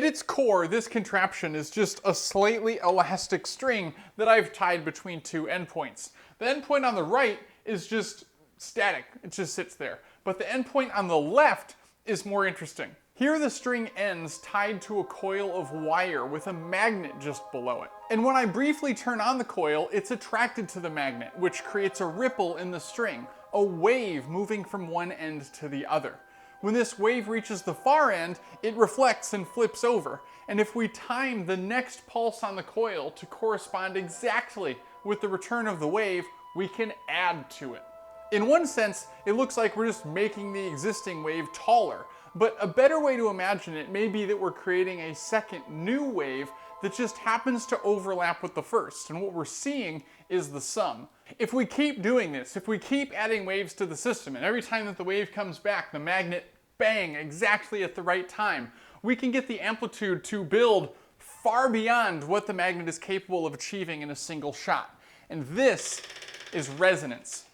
its core, this contraption is just a slightly elastic string that I've tied between two endpoints. The endpoint on the right is just static, it just sits there. But the endpoint on the left is more interesting. Here the string ends tied to a coil of wire with a magnet just below it. And when I briefly turn on the coil, it's attracted to the magnet, which creates a ripple in the string, a wave moving from one end to the other. When this wave reaches the far end, it reflects and flips over. And if we time the next pulse on the coil to correspond exactly with the return of the wave, we can add to it. In one sense, it looks like we're just making the existing wave taller, but a better way to imagine it may be that we're creating a second new wave that just happens to overlap with the first, and what we're seeing is the sum. If we keep doing this, if we keep adding waves to the system, and every time that the wave comes back, the magnet bang exactly at the right time, we can get the amplitude to build far beyond what the magnet is capable of achieving in a single shot. And this is resonance.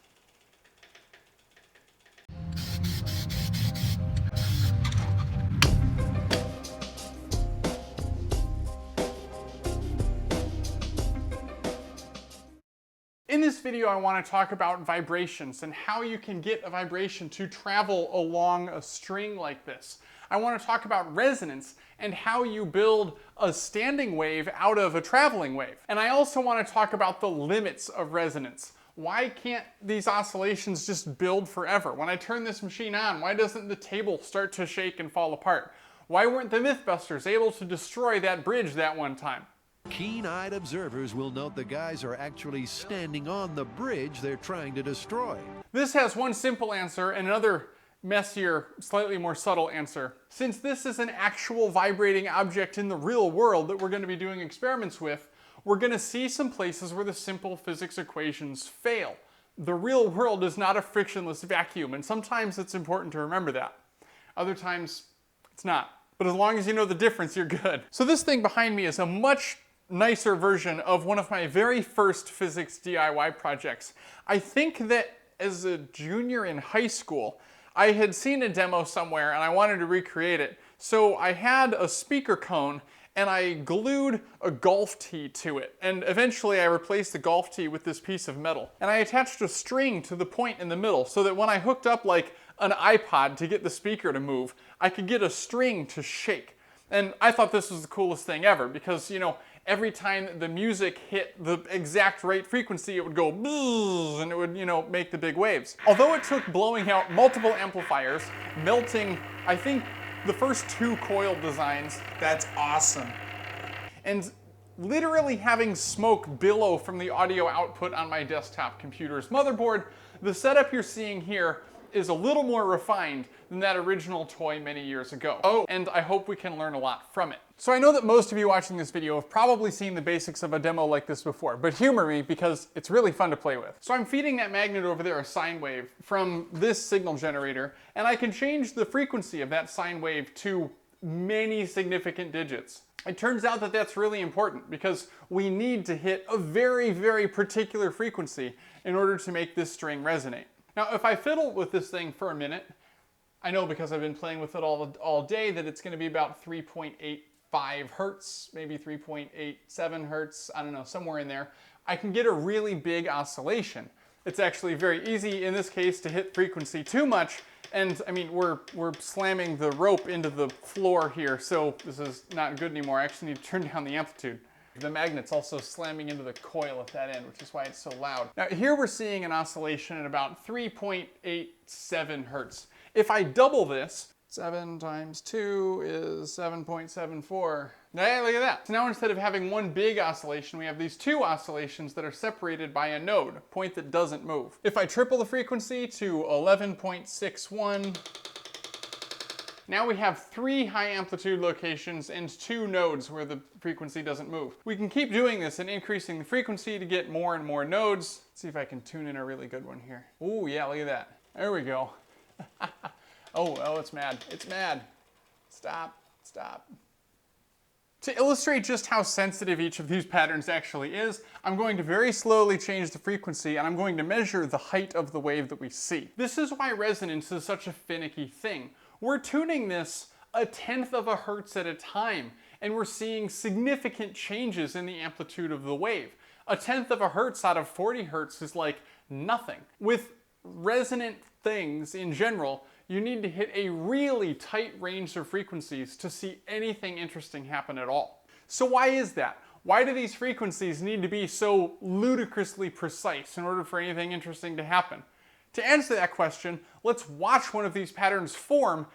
In this video, I want to talk about vibrations and how you can get a vibration to travel along a string like this. I want to talk about resonance and how you build a standing wave out of a traveling wave. And I also want to talk about the limits of resonance. Why can't these oscillations just build forever? When I turn this machine on, why doesn't the table start to shake and fall apart? Why weren't the Mythbusters able to destroy that bridge that one time? Keen-eyed observers will note the guys are actually standing on the bridge they're trying to destroy. This has one simple answer and another messier, slightly more subtle answer. Since this is an actual vibrating object in the real world that we're going to be doing experiments with, we're going to see some places where the simple physics equations fail. The real world is not a frictionless vacuum, and sometimes it's important to remember that. Other times, it's not. But as long as you know the difference, you're good. So this thing behind me is a much nicer version of one of my very first physics DIY projects. I think that as a junior in high school, I had seen a demo somewhere and I wanted to recreate it. So I had a speaker cone and I glued a golf tee to it. And eventually I replaced the golf tee with this piece of metal. And I attached a string to the point in the middle so that when I hooked up like an iPod to get the speaker to move, I could get a string to shake. And I thought this was the coolest thing ever because, you know, every time the music hit the exact right frequency, it would go bzzz, and it would, you know, make the big waves. Although it took blowing out multiple amplifiers, melting, I think, the first 2 coil designs. That's awesome. And literally having smoke billow from the audio output on my desktop computer's motherboard, the setup you're seeing here is a little more refined than that original toy many years ago. Oh, and I hope we can learn a lot from it. So I know that most of you watching this video have probably seen the basics of a demo like this before, but humor me because it's really fun to play with. So I'm feeding that magnet over there a sine wave from this signal generator, and I can change the frequency of that sine wave to many significant digits. It turns out that that's really important because we need to hit a very, very particular frequency in order to make this string resonate. Now, if I fiddle with this thing for a minute, I know because I've been playing with it all day that it's going to be about 3.85 hertz, maybe 3.87 hertz, I don't know, somewhere in there. I can get a really big oscillation. It's actually very easy in this case to hit frequency too much, and I mean, we're slamming the rope into the floor here, so this is not good anymore. I actually need to turn down the amplitude. The magnet's also slamming into the coil at that end, which is why it's so loud. Now here we're seeing an oscillation at about 3.87 hertz. If I double this, 7 times 2 is 7.74. Hey, look at that. So now instead of having one big oscillation, we have these 2 oscillations that are separated by a node, a point that doesn't move. If I triple the frequency to 11.61, now we have 3 high amplitude locations and 2 nodes where the frequency doesn't move. We can keep doing this and increasing the frequency to get more and more nodes. Let's see if I can tune in a really good one here. Ooh, yeah, look at that. There we go. Oh, it's mad. It's mad. Stop, stop. To illustrate just how sensitive each of these patterns actually is, I'm going to very slowly change the frequency and I'm going to measure the height of the wave that we see. This is why resonance is such a finicky thing. We're tuning this 1/10 of a hertz at a time, and we're seeing significant changes in the amplitude of the wave. 1/10 of a hertz out of 40 hertz is like nothing. With resonant things in general, you need to hit a really tight range of frequencies to see anything interesting happen at all. So why is that? Why do these frequencies need to be so ludicrously precise in order for anything interesting to happen? To answer that question, let's watch one of these patterns form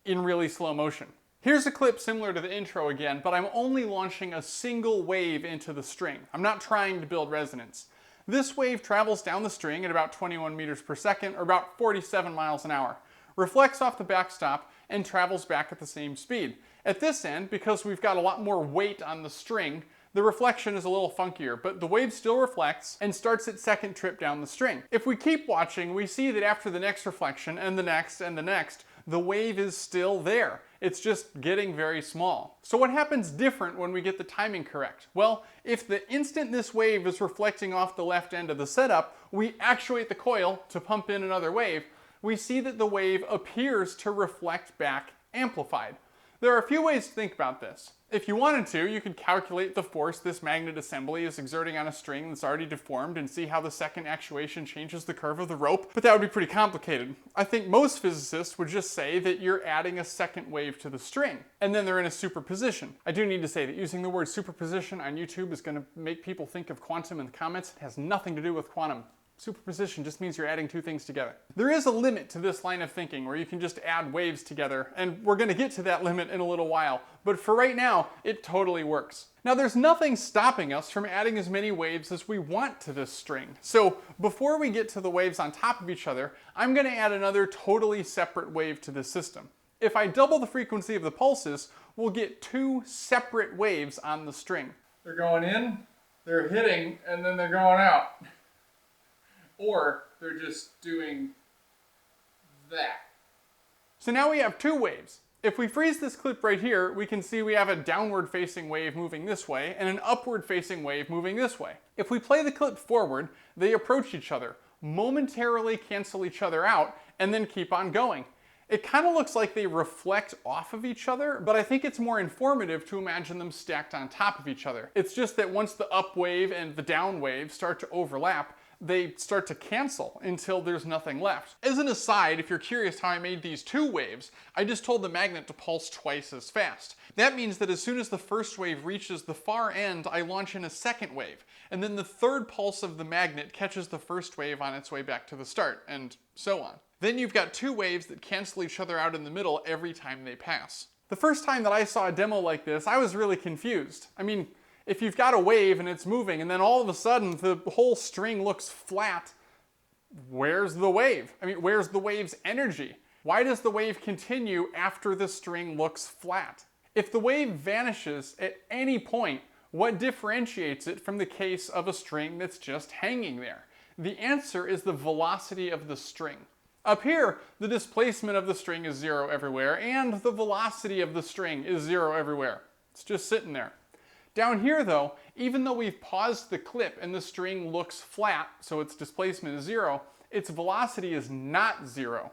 in really slow motion. Here's a clip similar to the intro again, but I'm only launching a single wave into the string. I'm not trying to build resonance. This wave travels down the string at about 21 meters per second, or about 47 miles an hour, reflects off the backstop, and travels back at the same speed. At this end, because we've got a lot more weight on the string, the reflection is a little funkier, but the wave still reflects and starts its second trip down the string. If we keep watching, we see that after the next reflection, and the next, and the next, the wave is still there. It's just getting very small. So what happens different when we get the timing correct? Well, if the instant this wave is reflecting off the left end of the setup, we actuate the coil to pump in another wave, we see that the wave appears to reflect back amplified. There are a few ways to think about this. If you wanted to, you could calculate the force this magnet assembly is exerting on a string that's already deformed and see how the second actuation changes the curve of the rope, but that would be pretty complicated. I think most physicists would just say that you're adding a second wave to the string, and then they're in a superposition. I do need to say that using the word superposition on YouTube is going to make people think of quantum in the comments. It has nothing to do with quantum. Superposition just means you're adding two things together. There is a limit to this line of thinking where you can just add waves together, and we're going to get to that limit in a little while, but for right now, it totally works. Now there's nothing stopping us from adding as many waves as we want to this string. So before we get to the waves on top of each other, I'm going to add another totally separate wave to this system. If I double the frequency of the pulses, we'll get two separate waves on the string. They're going in, they're hitting, and then they're going out. Or they're just doing that. So now we have two waves. If we freeze this clip right here, we can see we have a downward facing wave moving this way and an upward facing wave moving this way. If we play the clip forward, they approach each other, momentarily cancel each other out, and then keep on going. It kind of looks like they reflect off of each other, but I think it's more informative to imagine them stacked on top of each other. It's just that once the up wave and the down wave start to overlap, they start to cancel until there's nothing left. As an aside, if you're curious how I made these two waves, I just told the magnet to pulse twice as fast. That means that as soon as the first wave reaches the far end, I launch in a second wave, and then the third pulse of the magnet catches the first wave on its way back to the start, and so on. Then you've got two waves that cancel each other out in the middle every time they pass. The first time that I saw a demo like this, I was really confused. I mean, if you've got a wave and it's moving and then all of a sudden the whole string looks flat, where's the wave? I mean, where's the wave's energy? Why does the wave continue after the string looks flat? If the wave vanishes at any point, what differentiates it from the case of a string that's just hanging there? The answer is the velocity of the string. Up here, the displacement of the string is zero everywhere, and the velocity of the string is zero everywhere. It's just sitting there. Down here though, even though we've paused the clip and the string looks flat, so its displacement is zero, its velocity is not zero.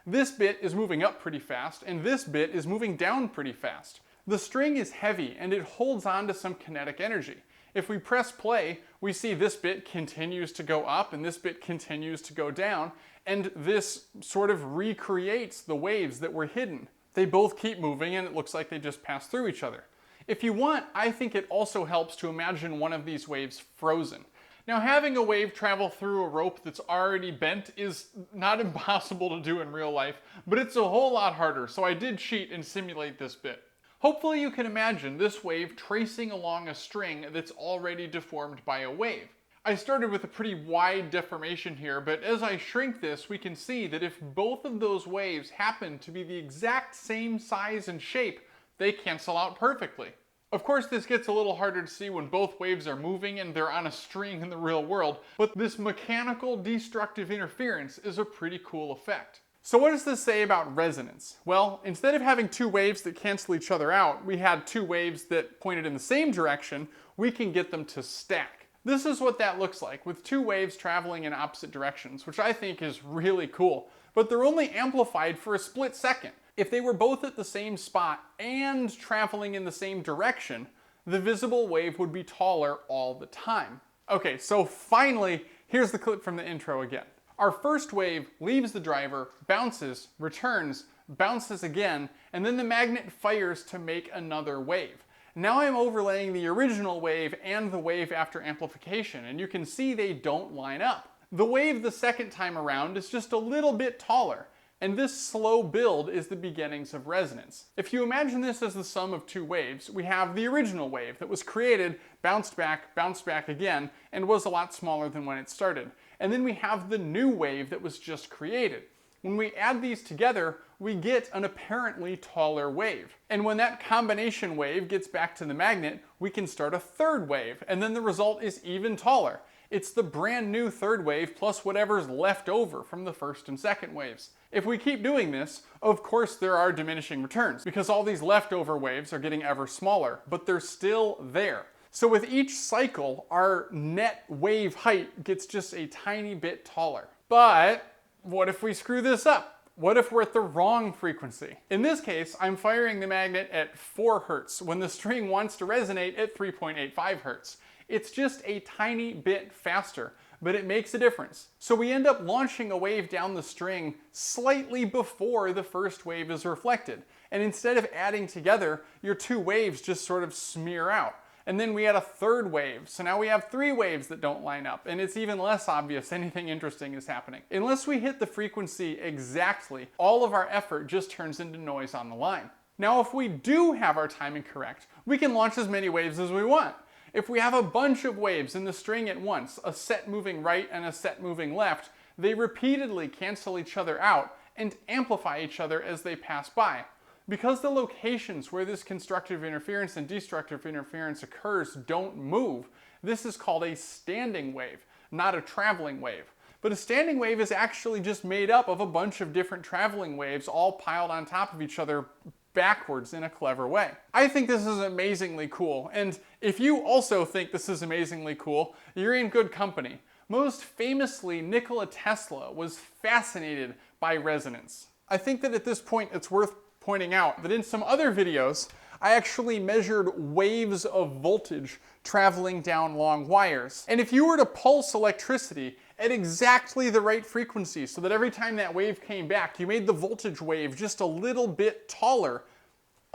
This bit is moving up pretty fast, and this bit is moving down pretty fast. The string is heavy, and it holds on to some kinetic energy. If we press play, we see this bit continues to go up, and this bit continues to go down, and this sort of recreates the waves that were hidden. They both keep moving, and it looks like they just pass through each other. If you want, I think it also helps to imagine one of these waves frozen. Now, having a wave travel through a rope that's already bent is not impossible to do in real life, but it's a whole lot harder, so I did cheat and simulate this bit. Hopefully you can imagine this wave tracing along a string that's already deformed by a wave. I started with a pretty wide deformation here, but as I shrink this, we can see that if both of those waves happen to be the exact same size and shape, they cancel out perfectly. Of course, this gets a little harder to see when both waves are moving and they're on a string in the real world, but this mechanical destructive interference is a pretty cool effect. So what does this say about resonance? Well, instead of having two waves that cancel each other out, we had two waves that pointed in the same direction. We can get them to stack. This is what that looks like, with two waves traveling in opposite directions, which I think is really cool. But they're only amplified for a split second. If they were both at the same spot and traveling in the same direction, the visible wave would be taller all the time. Okay, so finally, here's the clip from the intro again. Our first wave leaves the driver, bounces, returns, bounces again, and then the magnet fires to make another wave. Now I'm overlaying the original wave and the wave after amplification, and you can see they don't line up. The wave the second time around is just a little bit taller, and this slow build is the beginnings of resonance. If you imagine this as the sum of two waves, we have the original wave that was created, bounced back again, and was a lot smaller than when it started. And then we have the new wave that was just created. When we add these together, we get an apparently taller wave. And when that combination wave gets back to the magnet, we can start a third wave, and then the result is even taller. It's the brand new third wave plus whatever's left over from the first and second waves. If we keep doing this, of course there are diminishing returns, because all these leftover waves are getting ever smaller, but they're still there. So with each cycle, our net wave height gets just a tiny bit taller. But what if we screw this up? What if we're at the wrong frequency? In this case, I'm firing the magnet at 4 Hertz when the string wants to resonate at 3.85 Hertz. It's just a tiny bit faster, but it makes a difference. So we end up launching a wave down the string slightly before the first wave is reflected. And instead of adding together, your two waves just sort of smear out. And then we add a third wave, so now we have 3 waves that don't line up, and it's even less obvious anything interesting is happening. Unless we hit the frequency exactly, all of our effort just turns into noise on the line. Now if we do have our timing correct, we can launch as many waves as we want. If we have a bunch of waves in the string at once, a set moving right and a set moving left, they repeatedly cancel each other out and amplify each other as they pass by. Because the locations where this constructive interference and destructive interference occurs don't move, this is called a standing wave, not a traveling wave. But a standing wave is actually just made up of a bunch of different traveling waves all piled on top of each other backwards in a clever way. I think this is amazingly cool, and if you also think this is amazingly cool, you're in good company. Most famously, Nikola Tesla was fascinated by resonance. I think that at this point it's worth pointing out that in some other videos, I actually measured waves of voltage traveling down long wires. And if you were to pulse electricity at exactly the right frequency so that every time that wave came back, you made the voltage wave just a little bit taller,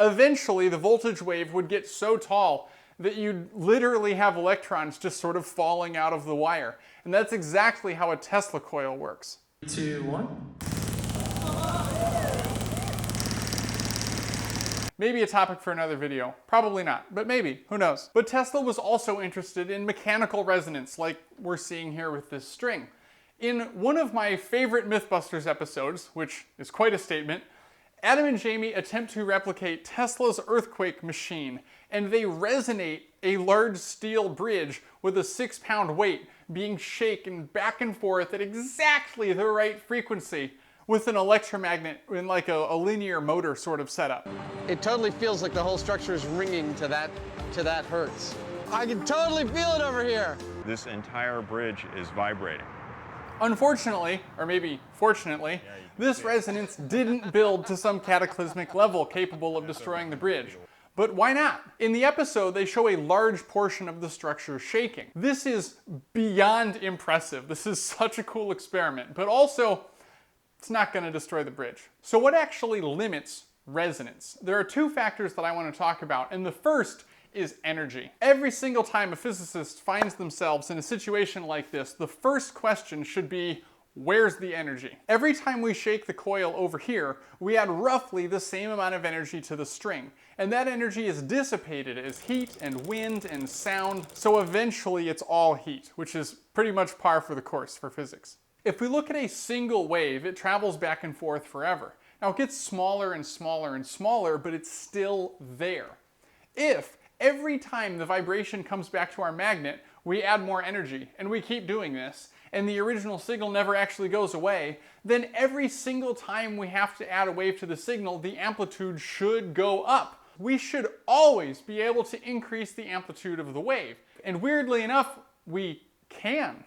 eventually the voltage wave would get so tall that you'd literally have electrons just sort of falling out of the wire. And that's exactly how a Tesla coil works. 2, 1. Maybe a topic for another video. Probably not, but maybe, who knows. But Tesla was also interested in mechanical resonance, like we're seeing here with this string. In one of my favorite Mythbusters episodes, which is quite a statement, Adam and Jamie attempt to replicate Tesla's earthquake machine, and they resonate a large steel bridge with a 6-pound weight being shaken back and forth at exactly the right frequency, with an electromagnet in like a linear motor sort of setup. It totally feels like the whole structure is ringing to that hertz. I can totally feel it over here. This entire bridge is vibrating. Unfortunately, or maybe fortunately, this resonance didn't build to some cataclysmic level capable of destroying the bridge. But why not? In the episode, they show a large portion of the structure shaking. This is beyond impressive. This is such a cool experiment, but also, it's not going to destroy the bridge. So what actually limits resonance? There are 2 factors that I want to talk about, and the first is energy. Every single time a physicist finds themselves in a situation like this, the first question should be, where's the energy? Every time we shake the coil over here, we add roughly the same amount of energy to the string, and that energy is dissipated as heat and wind and sound, so eventually it's all heat, which is pretty much par for the course for physics. If we look at a single wave, it travels back and forth forever. Now it gets smaller and smaller and smaller, but it's still there. If every time the vibration comes back to our magnet, we add more energy, and we keep doing this, and the original signal never actually goes away, then every single time we have to add a wave to the signal, the amplitude should go up. We should always be able to increase the amplitude of the wave. And weirdly enough, we can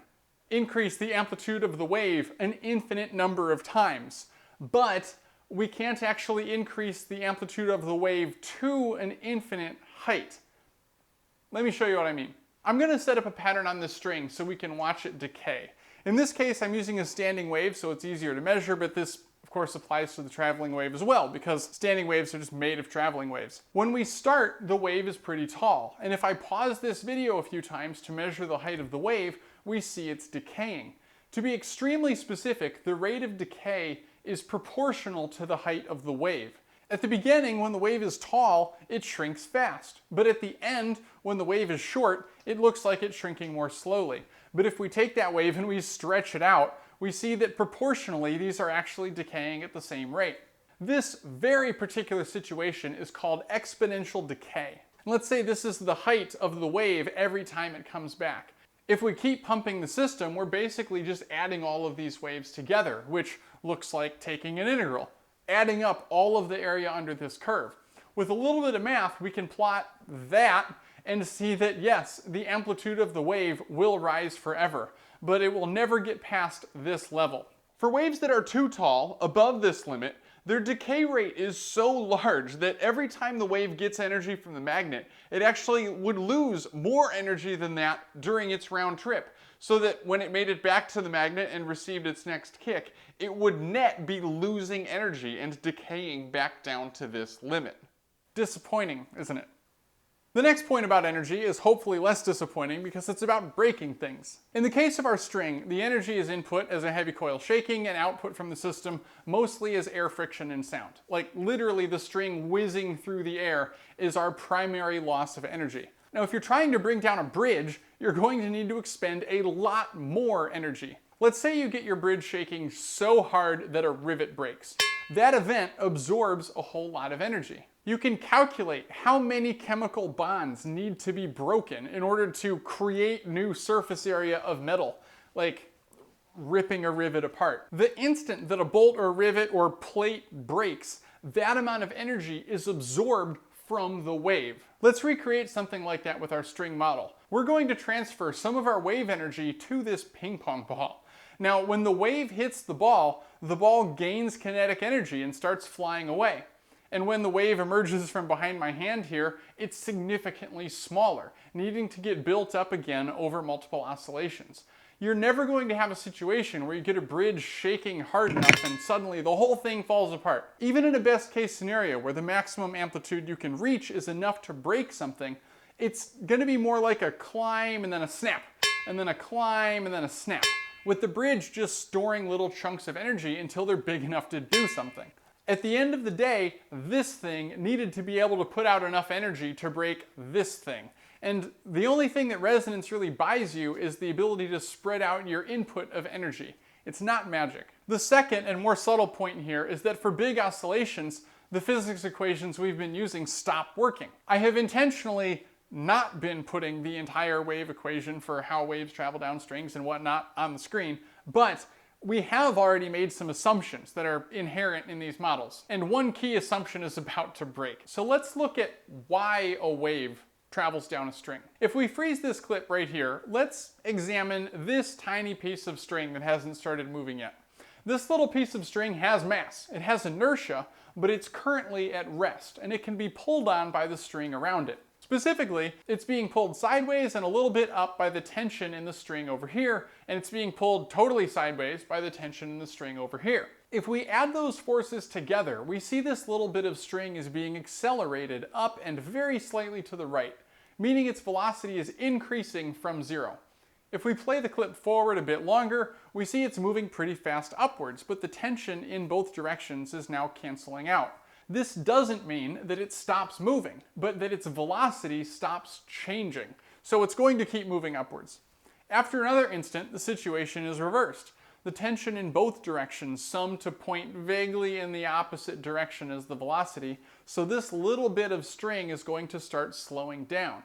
increase the amplitude of the wave an infinite number of times. But we can't actually increase the amplitude of the wave to an infinite height. Let me show you what I mean. I'm going to set up a pattern on this string so we can watch it decay. In this case, I'm using a standing wave, so it's easier to measure, but this, of course, applies to the traveling wave as well, because standing waves are just made of traveling waves. When we start, the wave is pretty tall, and if I pause this video a few times to measure the height of the wave, we see it's decaying. To be extremely specific, the rate of decay is proportional to the height of the wave. At the beginning, when the wave is tall, it shrinks fast. But at the end, when the wave is short, it looks like it's shrinking more slowly. But if we take that wave and we stretch it out, we see that proportionally these are actually decaying at the same rate. This very particular situation is called exponential decay. And let's say this is the height of the wave every time it comes back. If we keep pumping the system, we're basically just adding all of these waves together, which looks like taking an integral, adding up all of the area under this curve. With a little bit of math, we can plot that and see that yes, the amplitude of the wave will rise forever, but it will never get past this level. For waves that are too tall, above this limit, their decay rate is so large that every time the wave gets energy from the magnet, it actually would lose more energy than that during its round trip, so that when it made it back to the magnet and received its next kick, it would net be losing energy and decaying back down to this limit. Disappointing, isn't it? The next point about energy is hopefully less disappointing because it's about breaking things. In the case of our string, the energy is input as a heavy coil shaking and output from the system mostly as air friction and sound. Like literally the string whizzing through the air is our primary loss of energy. Now if you're trying to bring down a bridge, you're going to need to expend a lot more energy. Let's say you get your bridge shaking so hard that a rivet breaks. That event absorbs a whole lot of energy. You can calculate how many chemical bonds need to be broken in order to create new surface area of metal, like ripping a rivet apart. The instant that a bolt or rivet or plate breaks, that amount of energy is absorbed from the wave. Let's recreate something like that with our string model. We're going to transfer some of our wave energy to this ping pong ball. Now, when the wave hits the ball gains kinetic energy and starts flying away. And when the wave emerges from behind my hand here, it's significantly smaller, needing to get built up again over multiple oscillations. You're never going to have a situation where you get a bridge shaking hard enough and suddenly the whole thing falls apart. Even in a best case scenario where the maximum amplitude you can reach is enough to break something, it's going to be more like a climb and then a snap, and then a climb and then a snap, with the bridge just storing little chunks of energy until they're big enough to do something. At the end of the day, this thing needed to be able to put out enough energy to break this thing. And the only thing that resonance really buys you is the ability to spread out your input of energy. It's not magic. The second and more subtle point here is that for big oscillations, the physics equations we've been using stop working. I have intentionally not been putting the entire wave equation for how waves travel down strings and whatnot on the screen, but we have already made some assumptions that are inherent in these models. And one key assumption is about to break. So let's look at why a wave travels down a string. If we freeze this clip right here, let's examine this tiny piece of string that hasn't started moving yet. This little piece of string has mass. It has inertia, but it's currently at rest, and it can be pulled on by the string around it. Specifically, it's being pulled sideways and a little bit up by the tension in the string over here, and it's being pulled totally sideways by the tension in the string over here. If we add those forces together, we see this little bit of string is being accelerated up and very slightly to the right, meaning its velocity is increasing from zero. If we play the clip forward a bit longer, we see it's moving pretty fast upwards, but the tension in both directions is now canceling out. This doesn't mean that it stops moving, but that its velocity stops changing. So it's going to keep moving upwards. After another instant, the situation is reversed. The tension in both directions sum to point vaguely in the opposite direction as the velocity, so this little bit of string is going to start slowing down.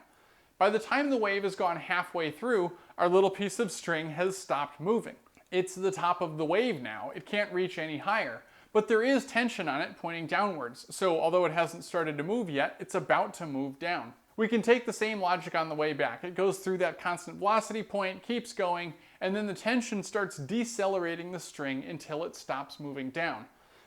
By the time the wave has gone halfway through, our little piece of string has stopped moving. It's the top of the wave now. It can't reach any higher. But there is tension on it pointing downwards, so although it hasn't started to move yet, it's about to move down. We can take the same logic on the way back. It goes through that constant velocity point, keeps going, and then the tension starts decelerating the string until it stops moving down.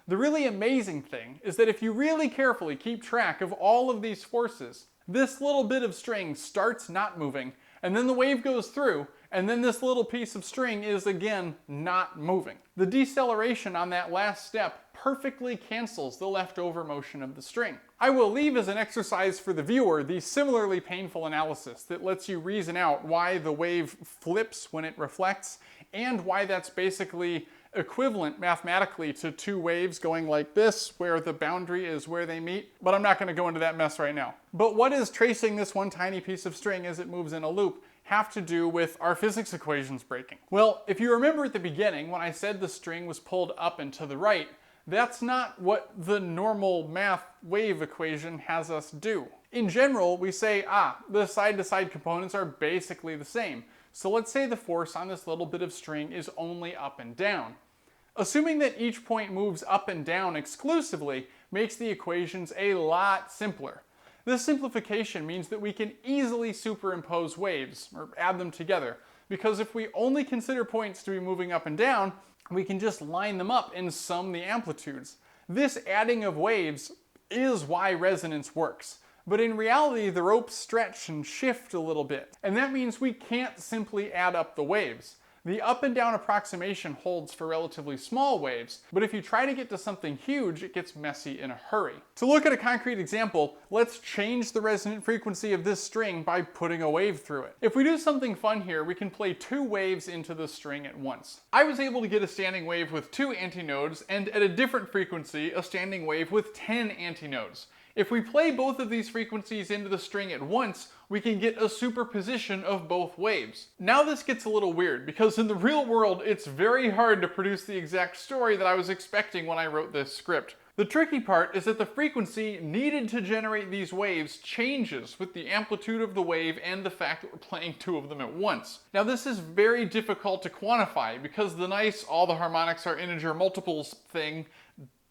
The really amazing thing is that if you really carefully keep track of all of these forces, this little bit of string starts not moving, and then the wave goes through, and then this little piece of string is again not moving. The deceleration on that last step perfectly cancels the leftover motion of the string. I will leave as an exercise for the viewer the similarly painful analysis that lets you reason out why the wave flips when it reflects, and why that's basically equivalent mathematically to two waves going like this, where the boundary is where they meet, but I'm not going to go into that mess right now. But what is tracing this one tiny piece of string as it moves in a loop have to do with our physics equations breaking? Well, if you remember at the beginning when I said the string was pulled up and to the right, that's not what the normal math wave equation has us do. In general, we say, the side-to-side components are basically the same. So let's say the force on this little bit of string is only up and down. Assuming that each point moves up and down exclusively makes the equations a lot simpler. This simplification means that we can easily superimpose waves, or add them together, because if we only consider points to be moving up and down, we can just line them up and sum the amplitudes. This adding of waves is why resonance works. But in reality, the ropes stretch and shift a little bit, and that means we can't simply add up the waves. The up and down approximation holds for relatively small waves, but if you try to get to something huge, it gets messy in a hurry. To look at a concrete example, let's change the resonant frequency of this string by putting a wave through it. If we do something fun here, we can play two waves into the string at once. I was able to get a standing wave with 2 antinodes, and at a different frequency, a standing wave with 10 antinodes. If we play both of these frequencies into the string at once, we can get a superposition of both waves. Now this gets a little weird, because in the real world, it's very hard to produce the exact story that I was expecting when I wrote this script. The tricky part is that the frequency needed to generate these waves changes with the amplitude of the wave and the fact that we're playing 2 of them at once. Now this is very difficult to quantify, because the nice all the harmonics are integer multiples thing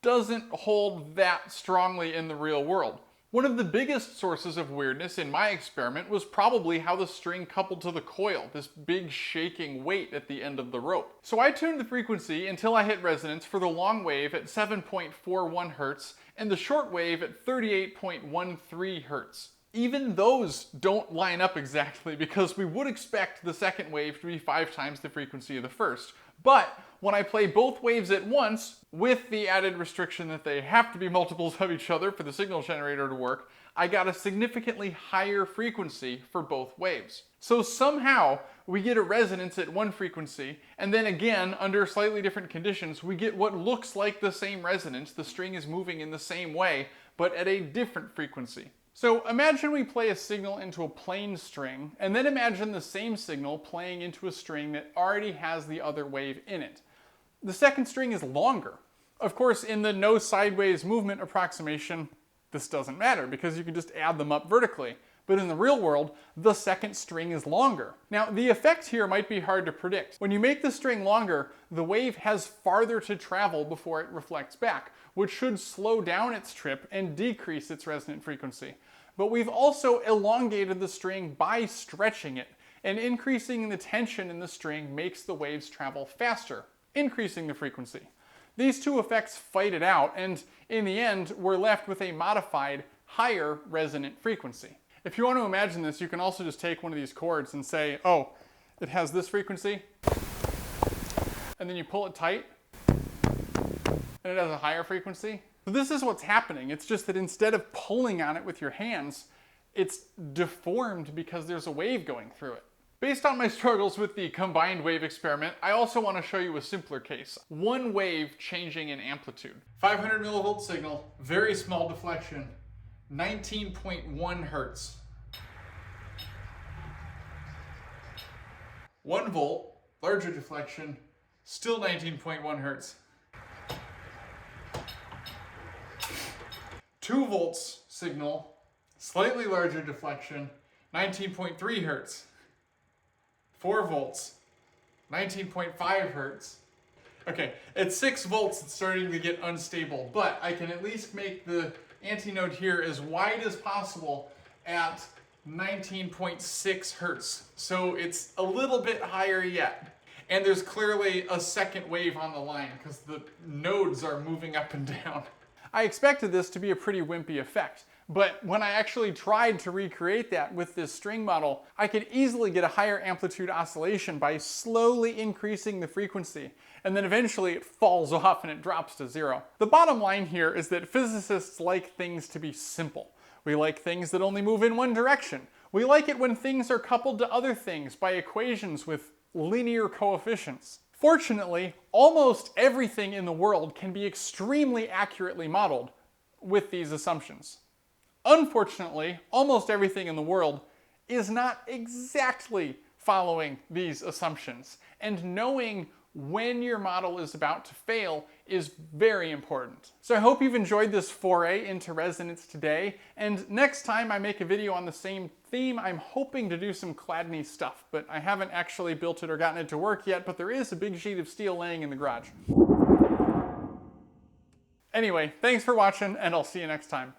doesn't hold that strongly in the real world. One of the biggest sources of weirdness in my experiment was probably how the string coupled to the coil, this big shaking weight at the end of the rope. So I tuned the frequency until I hit resonance for the long wave at 7.41 Hz and the short wave at 38.13 Hz. Even those don't line up exactly, because we would expect the second wave to be 5 times the frequency of the first. But when I play both waves at once, with the added restriction that they have to be multiples of each other for the signal generator to work, I got a significantly higher frequency for both waves. So somehow we get a resonance at one frequency, and then again, under slightly different conditions, we get what looks like the same resonance. The string is moving in the same way, but at a different frequency. So imagine we play a signal into a plain string, and then imagine the same signal playing into a string that already has the other wave in it. The second string is longer. Of course, in the no sideways movement approximation, this doesn't matter, because you can just add them up vertically. But in the real world, the second string is longer. Now, the effect here might be hard to predict. When you make the string longer, the wave has farther to travel before it reflects back, which should slow down its trip and decrease its resonant frequency. But we've also elongated the string by stretching it, and increasing the tension in the string makes the waves travel faster, increasing the frequency. These two effects fight it out, and in the end, we're left with a modified, higher resonant frequency. If you want to imagine this, you can also just take one of these chords and say, oh, it has this frequency, and then you pull it tight, and it has a higher frequency. So this is what's happening. It's just that instead of pulling on it with your hands, it's deformed because there's a wave going through it. Based on my struggles with the combined wave experiment, I also want to show you a simpler case. One wave changing in amplitude. 500 millivolt signal, very small deflection, 19.1 Hertz. 1 volt, larger deflection, still 19.1 Hertz. 2 volts signal, slightly larger deflection, 19.3 Hertz. 4 volts, 19.5 Hertz. Okay, at 6 volts it's starting to get unstable, but I can at least make the antinode here as wide as possible at 19.6 Hertz. So it's a little bit higher yet. And there's clearly a second wave on the line because the nodes are moving up and down. I expected this to be a pretty wimpy effect, but when I actually tried to recreate that with this string model, I could easily get a higher amplitude oscillation by slowly increasing the frequency, and then eventually it falls off and it drops to 0. The bottom line here is that physicists like things to be simple. We like things that only move in one direction. We like it when things are coupled to other things by equations with linear coefficients. Fortunately, almost everything in the world can be extremely accurately modeled with these assumptions. Unfortunately, almost everything in the world is not exactly following these assumptions, and knowing when your model is about to fail is very important. So I hope you've enjoyed this foray into resonance today, and next time I make a video on the same theme, I'm hoping to do some Chladni stuff, but I haven't actually built it or gotten it to work yet, but there is a big sheet of steel laying in the garage. Anyway, thanks for watching, and I'll see you next time.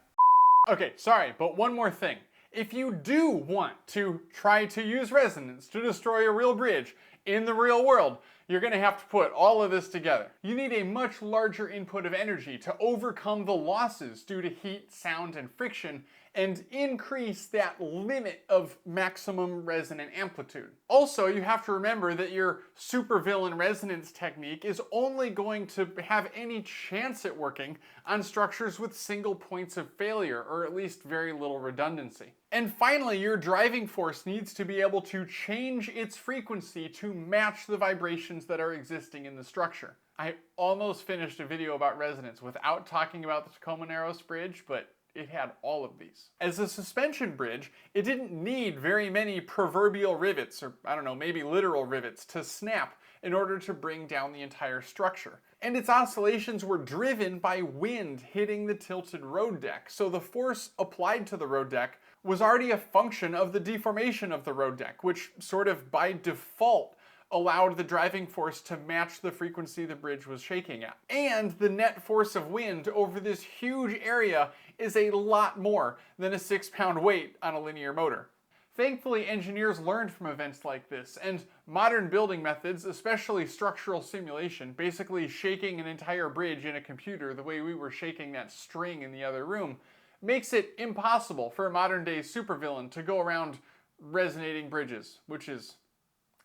Okay, sorry, but one more thing. If you do want to try to use resonance to destroy a real bridge in the real world, you're going to have to put all of this together. You need a much larger input of energy to overcome the losses due to heat, sound, and friction, and increase that limit of maximum resonant amplitude. Also, you have to remember that your supervillain resonance technique is only going to have any chance at working on structures with single points of failure, or at least very little redundancy. And finally, your driving force needs to be able to change its frequency to match the vibrations that are existing in the structure. I almost finished a video about resonance without talking about the Tacoma Narrows Bridge, but it had all of these. As a suspension bridge, it didn't need very many proverbial rivets, or I don't know, maybe literal rivets, to snap in order to bring down the entire structure. And its oscillations were driven by wind hitting the tilted road deck, so the force applied to the road deck was already a function of the deformation of the road deck, which sort of by default allowed the driving force to match the frequency the bridge was shaking at. And the net force of wind over this huge area is a lot more than a 6-pound weight on a linear motor. Thankfully, engineers learned from events like this, and modern building methods, especially structural simulation, basically shaking an entire bridge in a computer the way we were shaking that string in the other room, makes it impossible for a modern-day supervillain to go around resonating bridges, which is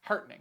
heartening.